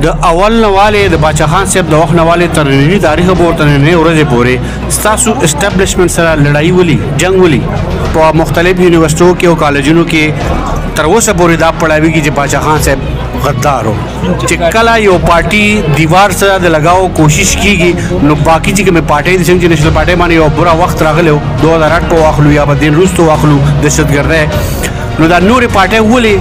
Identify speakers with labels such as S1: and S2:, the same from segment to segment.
S1: د اول نواله د باچا خان صاحب د وخت نواله تر نړۍ تاریخ پورته نه ورځې پورې ستاسو اسټابلیشمنت سره لړۍ ولي جنگ ولي په مختلف یونیورسيټو کې او کالجونو کې تر اوسه پورې دا پړاوي کې چې باچا خان صاحب غدار ہو چې کله یو پارټي دیوار سره د لگاو کوشش کیږي نو باقی چې کومه پارټي د څنګه نېشنل پارټي باندې یو بورا وخت راغلو 2008 په واخلو یا په دین روستو واخلو دهشتګرد نو دا نوري پارټي ولي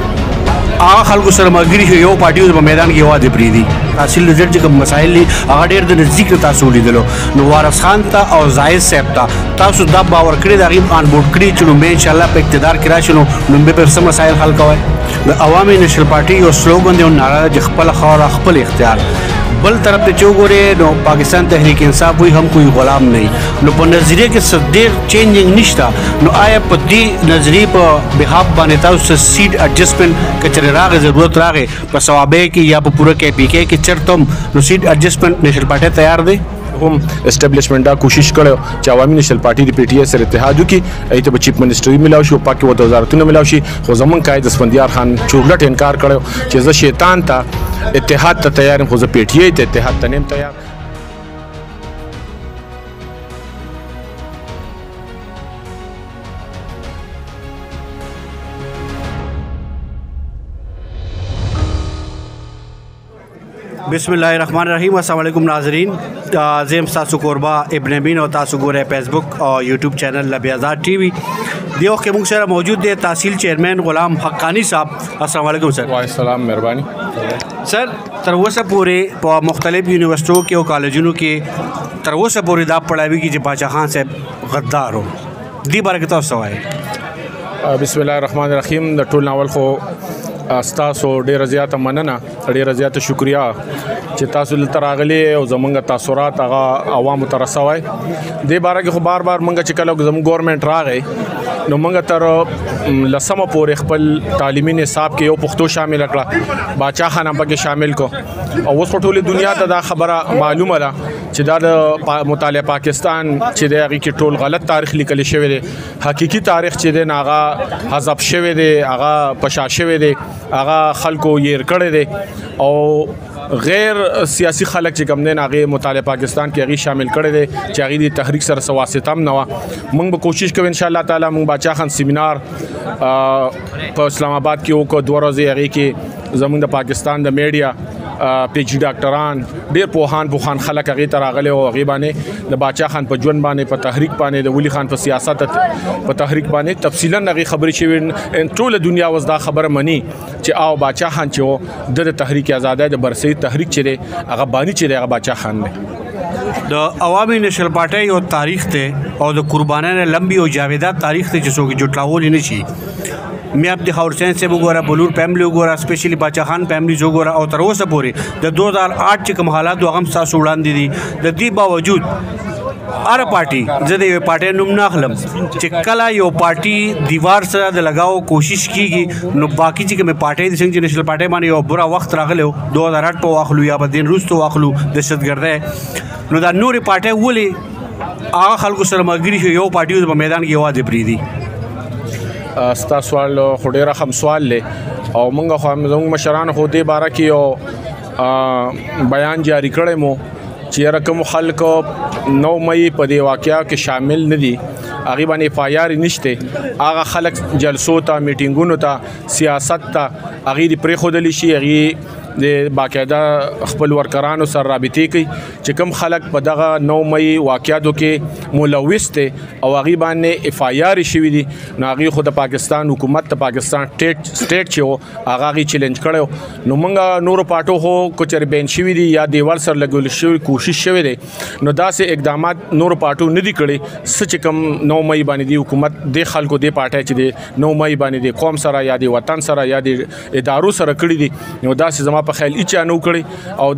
S1: هغه خلکو سره مګری شو یو پارټي په میدان کې واده پریدي تحصیل نظر چې کوم مسایل دي هغه ډېر د نزدیک تاسو لیدلو نو وارث خان ته او زاهد صاحب ته تاسو دا باور کړی دا غیب آن بورډ کړی چې نو مې ان شاء الله په اقتدار کې راشنو نو به پر سم مسایل حل کوي د عوامي نېشنل پارټي یو سلوګان دی او ناره د خپل خور خپل اختیار بل طرف ته چوغوري نو پاکستان تحریک انصاف وي هم کوئی غلام نه نو په نظریه کې صدر چینجینګ نشته نو آیا په دې نظریه په بهاب باندې تاسو سیټ اډجسټمنت کچره راغی ضرورت راغی په ثوابه کې یا په پوره کې پی کې چرتم نو سیټ اډجسټمنت نېشنل پارټي تیار دی
S2: هم اسټابلیشمنت دا کوشش کړو چې عوامي نېشنل پارټي د پی ټی آی سره اتحاد وکړي ایته په چیف منسټري ملاو شو پاکي و وزارتونو ملاو شي خو زمون قائد اسفندیار خان چورلټ انکار کړو چې زه شیطان ته اتحاد ته تیار یم خو زه پی ټی آی ته اتحاد ته نیم تیار
S1: بسم الله الرحمن الرحیم السلام علیکم ناظرین زم تاسو قربا ابن امین او تاسو ګوره فیسبوک او یوټیوب چینل لبی آزاد ټي وي دیو کې موږ سره موجود دی تحصیل چیئرمین غلام حقانی صاحب السلام علیکم سر
S2: وعلیکم السلام مهرباني
S1: سر تر اوسه پورې په مختلف یونیورسيټو کې او کالجونو کې تر اوسه پورې دا پړاوي کې چې باچا خان صاحب غدار هو دی باره کې تاسو وایي
S2: بسم الله الرحمن الرحیم د ټول ناول خو تاسو ډیره زیاته مننه ډیره زیاته شکریا چې تاسو دلته راغلي او زمونږ تاثرات هغه عوامو ته رسوي د باره کې خو بار بار مونږ چې کله زموږ ګورنمنت راغی نو مونږ تر لسمه پورې خپل تعلیمي نصاب کې یو پښتو شامل کړه باچا خان هم پکې شامل کو او اوس په ټوله دنیا ته دا خبره معلومه ده چې دا د مطالعه پاکستان چې د هغه کې ټول غلط تاریخ لیکل شوی دی حقيقي تاریخ چې دی هغه حذف شوی دی هغه پشا شوی دی هغه خلکو یې کړی دی او غیر سیاسي خلک چې کوم نه هغه مطالعه پاکستان کې هغه شامل کړي دي چې هغه د تحریک سره سواسطه هم نه و موږ به کوشش کوو ان شاء الله تعالی موږ باچا خان سیمینار په اسلام آباد کې وکړو 2 ورځې هغه کې زموږ د پاکستان د میډیا پی جی ډاکټران ډیر پوهان خلک هغه ته راغلي او هغه باندې د باچا خان په ژوند باندې په تحریک باندې د ولی خان په سیاست په تحریک باندې تفصیلا هغه خبرې شوی ټول دنیا وز دا خبره مني چې او باچا خان چې د تحریک آزادۍ د برسي تحریک چې هغه باندې چې هغه باچا خان دی
S1: د عوامي نېشنل پارټي او تاریخ ته او د قربانانو لمبي او جاویدات تاریخ ته چې څوک جوړلاول نه شي مې اب د حسین سے وګوره بلور فیملی وګوره سپیشلی باچا خان فیملی وګوره او تر اوسه پورې د 2008 چې کوم حالات هغه تاسو وړاندې دي د دې باوجود ار پارټي زه د یو پارټي نوم نه اخلم چې کله یو پارټي دیوار سره د لگاو کوشش کیږي نو باقی چې کومه پارټي د څنګه نېشنل پارټي باندې یو بورا وخت راغلو 2008 په واخلو یا په دین روستو واخلو دهشتګرد نو دا نوري پارټي ولي هغه خلکو سره مګری شو یو پارټي په میدان کې واده پریدي
S2: ستا سوال خو ډېر هم سوال لې او مونږ خو زموږ مشران خو دې باره کې یو بیان جاری کړی مو چې رقم خلک 9 مئی په دې واقعیا کې شامل نه دي هغه باندې فایار نشته هغه خلک جلسو ته میټینګونو ته سیاست ته هغه پرې خودلی شي هغه د باقاعده خپل ورکرانو سره رابطې کوي چې کوم خلک په دغه 9 مئی واقعاتو کې ملوث دي او هغه باندې اف آی آر شوی دي نو هغه خو د پاکستان حکومت ته پاکستان سټیټ چې هغه چیلنج کړو نو موږ نور پارټو هو کوچر بین شوی دي یا دیوال سره لګول شوی کوشش شوی دي نو داسې اقدامات نور پارټو نه دي کړي سچ کم 9 مئی باندې دی حکومت د خلکو د پارټي چې د 9 مئی باندې د قوم سره یا د وطن سره یا د ادارو سره کړی دي نو داسې زما په خیال اچا نو کړی او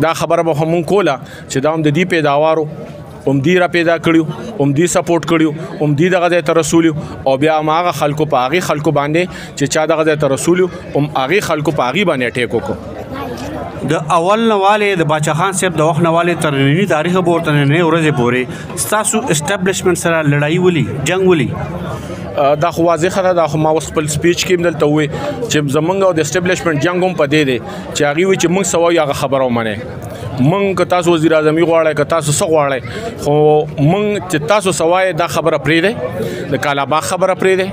S2: دا خبره به هم کوله چې دا هم د دې پیداوارو دی را پیدا کړیو دی سپورټ کړیو دی دغه ته رسول او بیا هغه خلکو په هغه خلکو باندې چې چا دغه ته رسول هغه خلکو په هغه باندې ټیکو کو
S1: د اول نواله د باچا خان صاحب د وخت نواله تر نننی تاریخ پورې نه ورځې پورې ستاسو اسټابلیشمنت سره لړای ولي جنگ ولي
S2: دا خو واضح ده دا خو ما اوس خپل سپیچ کې دلته وې چې زمونږ او د اسټابلیشمنت جنگ هم پدې دی چې هغه وی چې موږ سوای هغه خبرو منه موږ که تاسو وزیر اعظم غواړئ که تاسو څه غواړئ خو موږ چې تاسو سوای دا خبره پرې ده د کالاباغ خبره پرې ده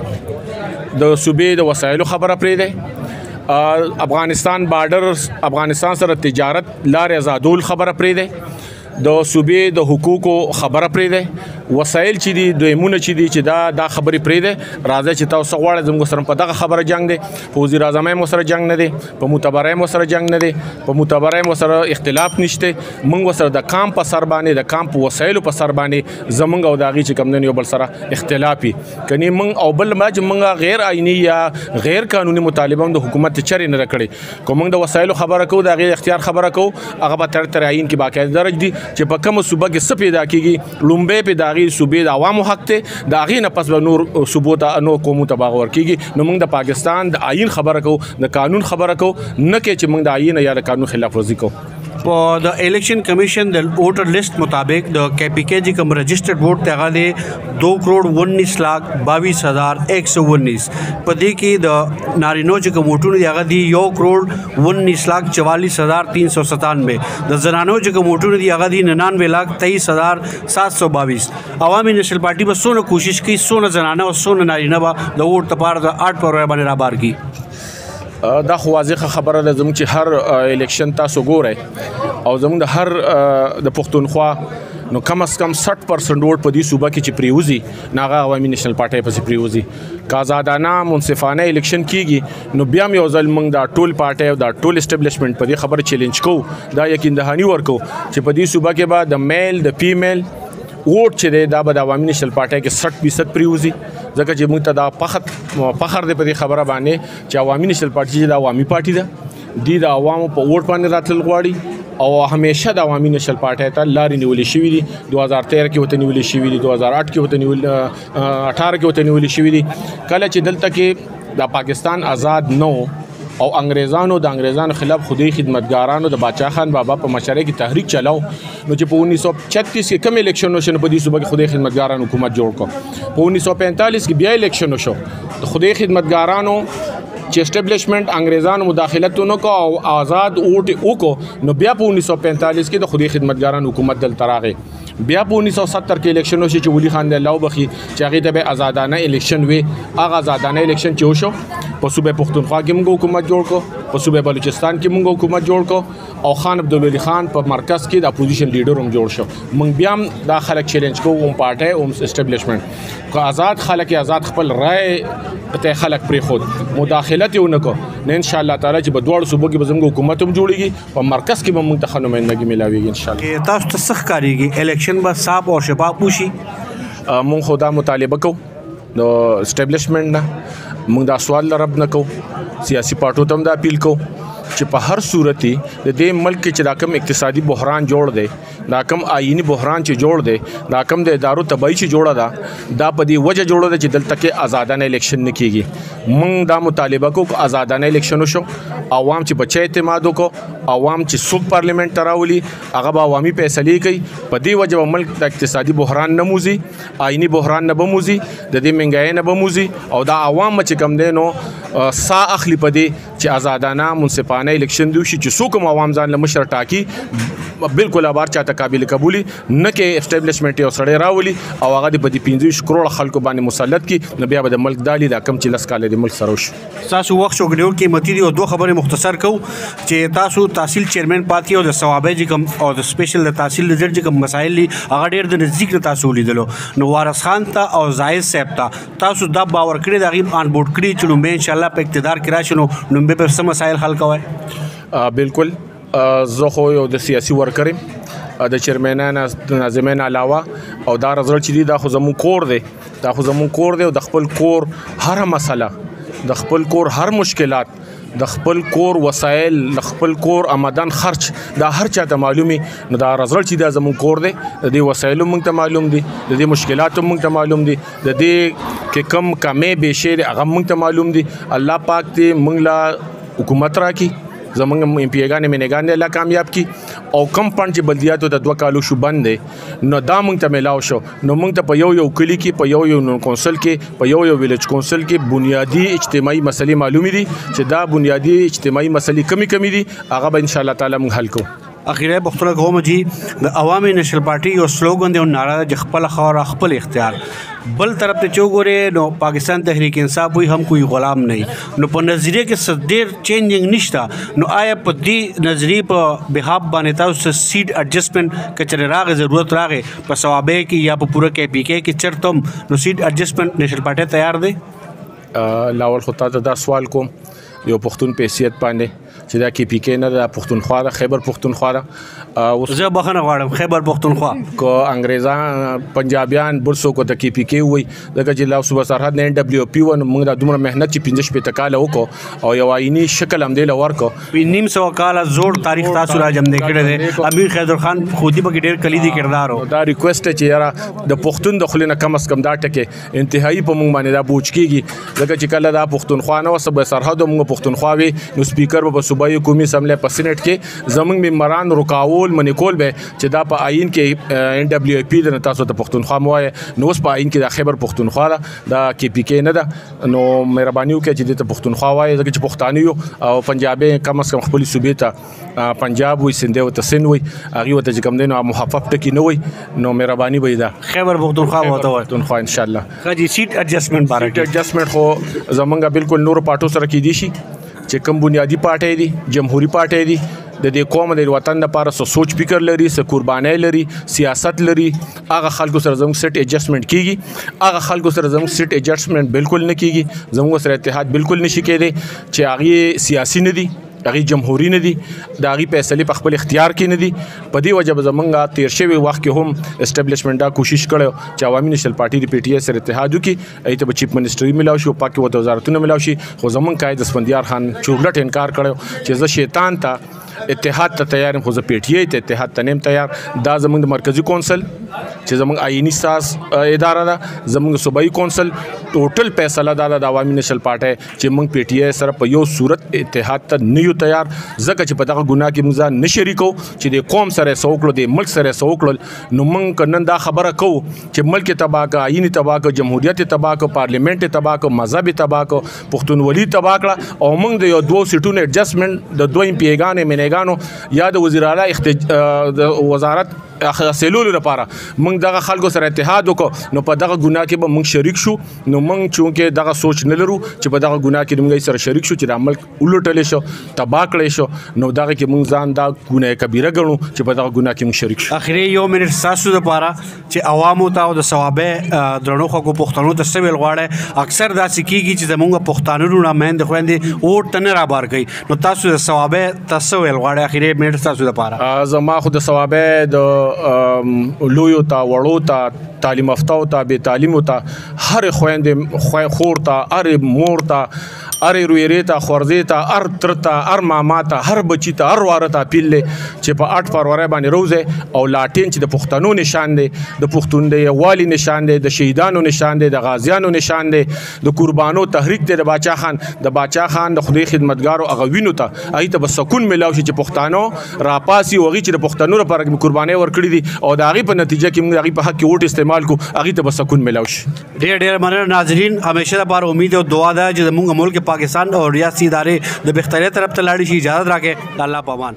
S2: د صوبې د وسایلو خبره پرې ده افغانستان بارډر افغانستان سره تجارت لارې آزادول خبره پرې ده د صوبې د حقوقو خبره پرې ده وسایل چې دي دویمونه چې دي چې دا خبرې پرې ده راځي چې تاسو غواړئ زموږ سره په دغه خبره جنگ دی په وزیر اعظم مو سره جنگ نه دی په معتبره مو سره جنگ نه دی په معتبره مو سره اختلاف نشته موږ سره د کام په سر باندې د کام په وسایلو په سر باندې زموږ او داغي چې کم نه یو بل سره اختلافي کني موږ او بل ما چې موږ غیر آئینی یا غیر قانوني مطالبه د حکومت چرې نه کړې کوم موږ د وسایلو خبره کوو د غیر اختیار خبره کوو هغه به تر عین کې باقاعده درج دي چې په کوم صوبه کې څه پیدا کیږي لومبه پیدا صوبې د عوامو حق ته د هغې نه پس به نور صوبو ته نو قومو ته باغ ورکېږي نو موږ د پاکستان د آئین خبره کوو د قانون خبره کوو نه کې چې موږ د آئین یا د قانون خلاف ورزي کوو
S1: په د الیکشن کمیشن د ووټر لیست مطابق د KPK چې کوم رجسٹرډ ووټ ته غاله 2,19,22,119 په دې کې د نارینو چې کوم ووټونه دی هغه دی 1,19,44,397 د زنانو چې کوم ووټونه دی هغه دی 99,23,722 عوامي نیشنل پارټي به سونه کوشش کوي سونه زنانه او سونه نارینه به د ووټ لپاره د 8 پر باندې را بار کی
S2: دا خو واضح خبره ده زموږ چې هر الیکشن تاسو ګورئ او زموږ د هر د پښتونخوا نو کم از کم 60% ووټ په دې صوبه کې چې پریوزي ناغه عوامي نیشنل پارټي په پریوزي کازادانه منصفانه الیکشن کیږي نو بیا یو ځل موږ دا ټول پارټي او دا ټول اسټابلیشمنت په دې خبره چیلنج کوو دا یقین دهانی ورکو چې په دې صوبه کې به د میل د فیمیل ووټ چې دی دا به د عوامي نیشنل پارټي کې 60% پریوزي ځکه چې موږ ته دا فخر دی په دې خبره باندې چې عوامي نیشنل پارټي د عوامي پارټي ده د عوامو په ووټ باندې راتل غواړي او همیشه د عوامي نیشنل پارټي ته لارې نیولې شوې دي 2013 کې وته نیولې شوې دي 2008 کې وته نیولې 18 کې وته نیولې شوې دي کله چې دلته کې د پاکستان آزاد نو او انګريزانو د انګريزانو خلاف خودي خدمتګارانو د باچا خان بابا په مشرۍ کې تحریک چلاو نو چې په 1936 کې کوم الیکشن وشو په دې صوبه کې خودي خدمتګارانو حکومت جوړ کړ په 1945 کې بیا الیکشن وشو د خودي خدمتګارانو چې اسټابلیشمنت انګريزانو مداخلت نو کو او آزاد ووټ وکړو نو بیا په 1945 کې د خودي خدمتګارانو حکومت دلته راغی بیا په 1970 کې الیکشن وشو چې ولی خان د الله وبخي چې هغه ته به آزادانه الیکشن وي هغه آزادانه الیکشن چې وشو په صوبې پښتونخوا کې موږ حکومت جوړ کو په صوبې بلوچستان کې موږ حکومت جوړ کو او خان عبدالولي خان په مرکز کې د اپوزیشن لیډر هم جوړ شو موږ بیا دا خلک چیلنج کوو هم پارټي هم اسټابلیشمنت که آزاد خلک آزاد خپل رائے ته خلک پرې خود مداخلت یې ونکو نه ان شاء الله تعالی چې په دوړ صوبو کې به زموږ حکومت هم جوړیږي په مرکز کې به موږ ته نمائندګي ملاويږي ان شاء الله
S1: تاسو ته څه ښکاریږي الیکشن به صاف او شفاف وشي
S2: موږ خدا مطالبه کوو د اسټابلیشمنت نه موږ دا سوال رب نه کوو سیاسي پارټو ته هم دا اپیل کوو چې په هر صورت د دې ملک چې دا کوم اقتصادي بحران جوړ دی دا کوم آئینی بحران چې جوړ دی دا کوم د ادارو تباہی چې جوړه ده دا په دې وجه جوړه ده چې دلته کې آزادانه الیکشن نه کیږي موږ دا مطالبه کوو آزادانه الیکشن وشو عوام چې بچي اعتماد وکړو عوام چې څوک پارلیمنت تراولي هغه به عوامي فیصلې کوي په دې وجه ملک د اقتصادي بحران نه موزي آئینی بحران نه بموزي د دې منګای نه بموزي او دا عوام چې کم دي نو سا اخلي په دې چې آزادانه منصفانه الیکشن دی چې څوک عوام ځان له مشر ټاکي بالکل ابار چاته قابل قبولي نه کې اسټابلیشمنت یو سړی راولي او هغه د 25 کروڑ خلکو باندې مسلط کی نو بیا به د ملک دالي دا کم چې لس کال د ملک سره وشو
S1: تاسو وخت شو ګډو قیمتي دي او دوه خبره مختصر کو چې تاسو تحصیل چیرمن پاتې او د ثوابې کم او د سپیشل د تحصیل لزر کم مسایل هغه ډېر د نزدیک تاسو لیدلو نو وارث خان ته او زاهد صاحب ته تاسو دا باور کړی دا غیم ان بورډ کړی چې نو به ان شاء الله په اقتدار کې راشي نو به پر سم مسایل حل کوي
S2: بالکل زه خو یو د سیاسي ورکرم د چیرمنانو ناظمین علاوه او دا رزلټ چې دی دا خو زمون کور دی او د خپل کور هر مسله د خپل کور هر مشکلات د خپل کور وسایل د خپل کور آمدن خرچ دا هر چاته معلومي نو دا رزلټ چې دا زمون کور دی د دې وسایلو موږ ته معلوم دي د دې مشکلاتو موږ ته معلوم دي د دې کې کم کمې به شی هغه موږ ته معلوم دي الله پاک دې موږ لا حکومت راکړي زمونږ ایم پی ایګانې منګان الله کامیاب کی او کم فند چې بلدیاتو د 2 کالو شو بند دی نو دا مونږ ته ملاو شو نو مونږ ته په یو کلی کې په یو کونسل کې په یو ویلیج کونسل کې بنیادی اجتماعي مسلې معلومې دي چې دا بنیادی اجتماعي مسلې کمی دي هغه به ان شاء الله تعالی مونږ حل کوو.
S1: اخیره پښتون قوم جی د عوامي نېشنل پارټي یو سلوګن دی او ناره د خپل خور خپل اختیار بل طرف ته چوغوره نو پاکستان تحریک انصاف وي هم کوئی غلام نه نو په نظریه کې ډیر چینجینګ نشته نو آیا په دې نظریه په بهاب باندې تاسو سیټ اډجسټمنټ کچره راغې ضرورت راغې په ثوابه کې یا په پوره کې پی کې کې چرتم نو سیټ اډجسټمنټ نېشنل پارټي تیار دی
S2: لاول خو تاسو دا سوال کوم یو پښتون په حیثیت باندې چې دا کې پی کې نه د پښتونخوا د خیبر پښتونخوا دا
S1: زه بخنه غواړم خیبر پښتونخوا
S2: کو انګریزان پنجابیان برسو کو د کې پی کې وي دغه چې لا صوبه سرحد نه دبليو پی ون موږ د دومره مهنت چې 15 په تکاله وکړو او یو آئینی شکل هم دی لورکو
S1: په نیم سو کال زوړ تاریخ تاسو را جمع کړی دی امیر خیدر خان خودی په ډیر کلیدي کردار او
S2: دا ریکوست چې یاره د پښتون د خلینو کم اس کم دا ټکه انتهایی په موږ باندې دا بوج کیږي دغه چې کله دا پښتونخوا نه صوبه سرحد موږ پښتونخوا وي نو سپیکر په صوبایي قومي اسمبلی په سېنات کې زمونږ ممبران رکاول منیکول به چې دا په آئین کې ان دبليو پی د تاسو ته پښتونخوا موای نو اوس په آئین کې د خیبر پښتونخوا دا کې پی کې نه ده نو مهرباني وکړئ چې د پښتونخوا وای ځکه چې پښتانه یو او پنجابي کم اس کم خپل صوبې ته پنجاب وي سند او تسن وي هغه ته چې کوم دینو محفف ټکی نه وي نو مهرباني وي دا
S1: خیبر پښتونخوا وته وای
S2: پښتونخوا ان شاء الله
S1: خاجي سیټ اډجسټمنټ بارے
S2: اډجسټمنټ خو زمونږ بالکل نور پارټو سره کې دي شي چې کوم بنیادی پارټي دي جمهوریت پارټي دي د دې قوم د وطن لپاره سوچ فکر لري څه قرباني لري سیاست لري هغه خلکو سره زموږ سیټ اډجسټمنټ کیږي هغه خلکو سره زموږ سیټ اډجسټمنټ بالکل نه کیږي زموږ سره اتحاد بالکل نشي کېدی چې هغه سیاسي نه دي هغه جمهوریت نه دي دا هغه فیصله په خپل اختیار کې نه دي په دې وجه زمونږه تیر شوی وخت کې هم اسټابلیشمنت دا کوشش کړو چې عوامي نېشنل پارټي د پی ټی آی سره اتحاد وکړي ایته به چیف منسټري ملاو شي پاکي وزارتونه ملاو شي خو زمونږ قائد اسفندیار خان چورلټ انکار کړو چې زه شیطان ته اتحاد ته تیار یم خو زه پی ټی آی ته اتحاد ته نیم تیار دا زمونږ د مرکزی کونسل چې زمونږ آئینی ساز اداره ده زمونږ صوبایي کونسل ټوټل فیصله دا د عوامي نېشنل پارټي چې موږ پی ټی آی سره په یو صورت اتحاد ته نه یو تیار ځکه چې په دغه ګناه کې موږ نه شریکو چې د قوم سره سوکړو د ملک سره سوکړل نو موږ کنن دا خبره کوو چې ملک تباہ کا آئینی تباہ کا جمهوریت تباہ کا پارلیمنت تباہ کا مذهب تباہ کا پښتونولي تباہ کړه او موږ د یو دوه سیټونو اډجسټمنټ د دوه پیګانې منګانو یا د وزیر اعلی د وزارت اخلاصولو لپاره موږ دغه خلکو سره اتحاد وکړو نو په دغه ګناه کې به موږ شریک شو نو موږ چونکه دغه سوچ نه لرو چې په دغه ګناه کې موږ سره شریک شو چې د عمل ولټل شو تباہ کړی شو نو دغه کې موږ ځان دا ګناه کبیره ګڼو چې په دغه ګناه کې موږ شریک شو
S1: اخري یو منټ تاسو لپاره چې عوامو ته د ثوابه درنو خو پښتنو ته سویل غواړي اکثر دا سکیږي چې زموږ پښتانو نه مېند خويندې او تنه را بار کوي نو تاسو د ثوابه تاسو ویل غواړي اخري منټ تاسو لپاره
S2: زما خو د ثوابه د لویو تا وړو تا تعلیم یافته او تا به تعلیم او تا هر خويندې خور تا هر مور تا هر رويري تا خورزي تا هر تر تا هر ماما تا هر بچی تا هر واره تا پیله چې په 8 فروری باندې روزه او لاټین چې د پښتنو نشان دی د پښتون دی والی نشان دی د شهیدانو نشان دی د غازیانو نشان دی د قربانو تحریک دی د باچا خان د خدای خدمتګارو هغه وینو ته ایت به سکون ملاو شي چې پښتانو راپاسي وږي چې د پښتنو لپاره قرباني ورکړي دي او د هغه په نتیجه کې موږ هغه په حق کې ووټ استعمال کو هغه ته به سکون ملاو شي
S1: ډېر مننه ناظرین همیشه لپاره امید او دعا ده چې موږ ملک پاکستان اور ریاستی ادارے د بهتري طرف ته لاړ شي اجازه راکې الله پامان